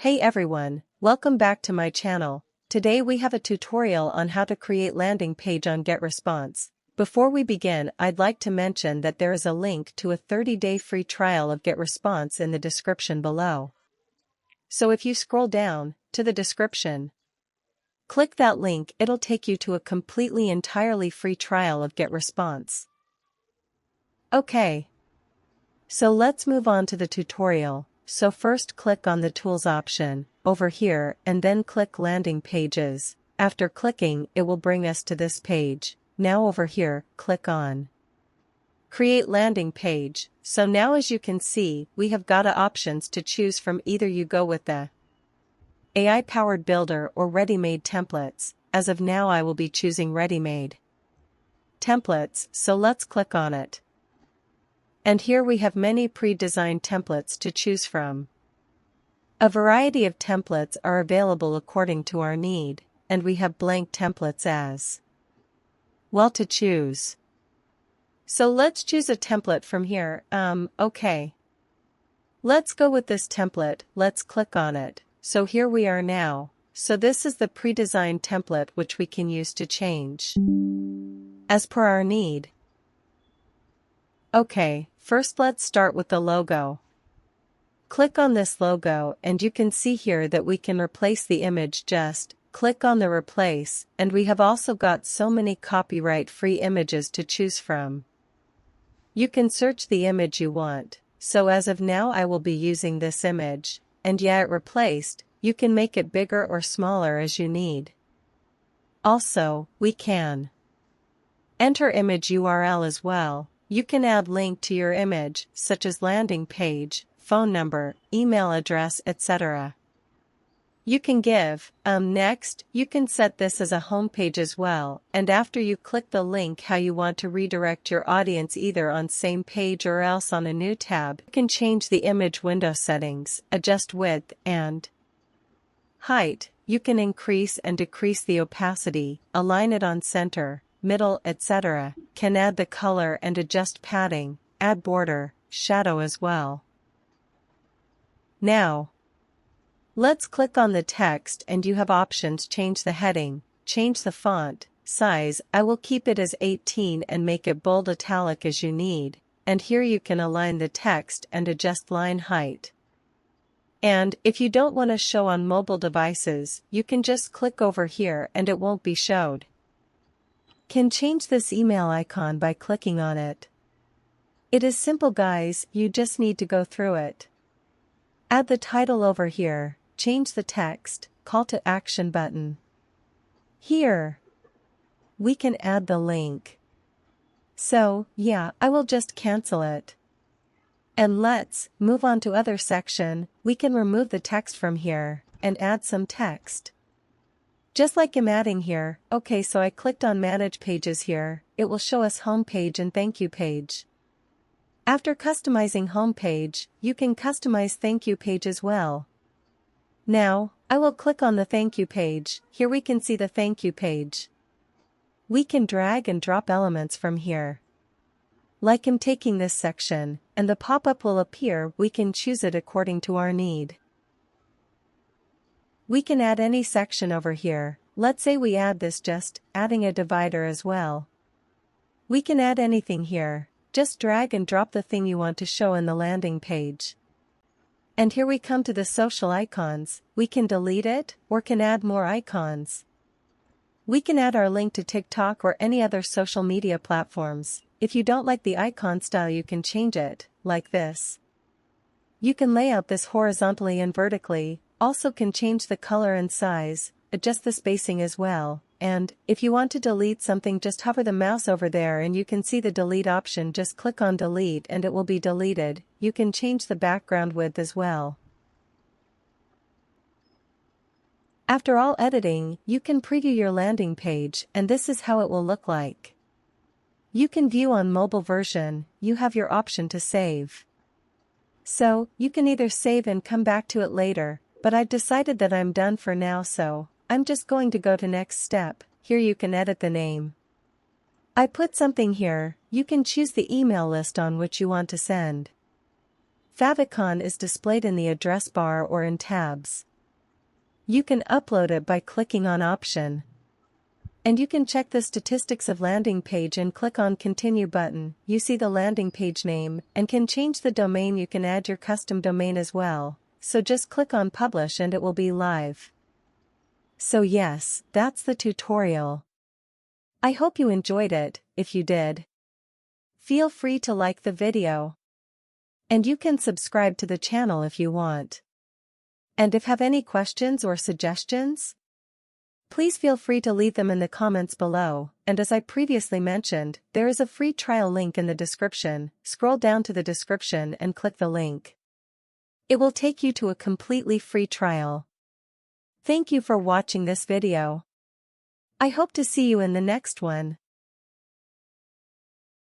Hey everyone, welcome back to my channel. Today we have a tutorial on how to create landing page on GetResponse. Before we begin, I'd like to mention that there is a link to a 30-day free trial of GetResponse in the description below. So if you scroll down to the description, click that link, it'll take you to a completely entirely free trial of GetResponse. Okay. So let's move on to the tutorial. So first click on the Tools option, over here, and then click Landing Pages. After clicking, it will bring us to this page. Now over here, click on Create Landing Page. So now as you can see, we have got options to choose from. Either you go with the AI-powered builder or ready-made templates. As of now I will be choosing ready-made templates, so let's click on it. And here we have many pre-designed templates to choose from. A variety of templates are available according to our need, and we have blank templates as well to choose. So let's choose a template from here. Okay. Let's go with this template, let's click on it. So here we are now. So this is the pre-designed template which we can use to change as per our need. Okay, first let's start with the logo. Click on this logo and you can see here that we can replace the image. Just click on the replace, and we have also got so many copyright-free images to choose from. You can search the image you want, so as of now I will be using this image, and yeah, it replaced. You can make it bigger or smaller as you need. Also, we can enter image URL as well. You can add link to your image, such as landing page, phone number, email address, etc. You can give, next, you can set this as a home page as well, and after you click the link how you want to redirect your audience either on same page or else on a new tab. You can change the image window settings, adjust width and height. You can increase and decrease the opacity, align it on center, middle, etc. Can add the color and adjust padding, add border, shadow as well. Now, let's click on the text and you have options: change the heading, change the font size. I will keep it as 18 and make it bold italic as you need, and here you can align the text and adjust line height. And if you don't want to show on mobile devices, you can just click over here and it won't be showed. Can change this email icon by clicking on it. It is simple guys, you just need to go through it. Add the title over here, change the text, call to action button. Here, we can add the link. So, yeah, I will just cancel it. And let's move on to other section. We can remove the text from here and add some text. Just like I'm adding here. Okay, so I clicked on Manage Pages here. It will show us home page and thank you page. After customizing home page, you can customize thank you page as well. Now, I will click on the thank you page. Here we can see the thank you page. We can drag and drop elements from here. Like I'm taking this section, and the pop-up will appear. We can choose it according to our need. We can add any section over here. Let's say we add this, just adding a divider as well. We can add anything here. Just drag and drop the thing you want to show in the landing page. And here we come to the social icons. We can delete it or can add more icons. We can add our link to TikTok or any other social media platforms. If you don't like the icon style, you can change it, like this. You can lay out this horizontally and vertically. Also can change the color and size, adjust the spacing as well, and if you want to delete something, just hover the mouse over there and you can see the delete option. Just click on delete and it will be deleted. You can change the background width as well. After all editing, you can preview your landing page and this is how it will look like. You can view on mobile version. You have your option to save. So, you can either save and come back to it later. But I've decided that I'm done for now, so I'm just going to go to next step. Here you can edit the name. I put something here. You can choose the email list on which you want to send. Favicon is displayed in the address bar or in tabs. You can upload it by clicking on Option. And you can check the statistics of landing page and click on Continue button. You see the landing page name and can change the domain. You can add your custom domain as well, so just click on Publish and it will be live. So yes, that's the tutorial. I hope you enjoyed it. If you did, feel free to like the video. And you can subscribe to the channel if you want. And if have any questions or suggestions, please feel free to leave them in the comments below. And as I previously mentioned, there is a free trial link in the description. Scroll down to the description and click the link. It will take you to a completely free trial. Thank you for watching this video. I hope to see you in the next one.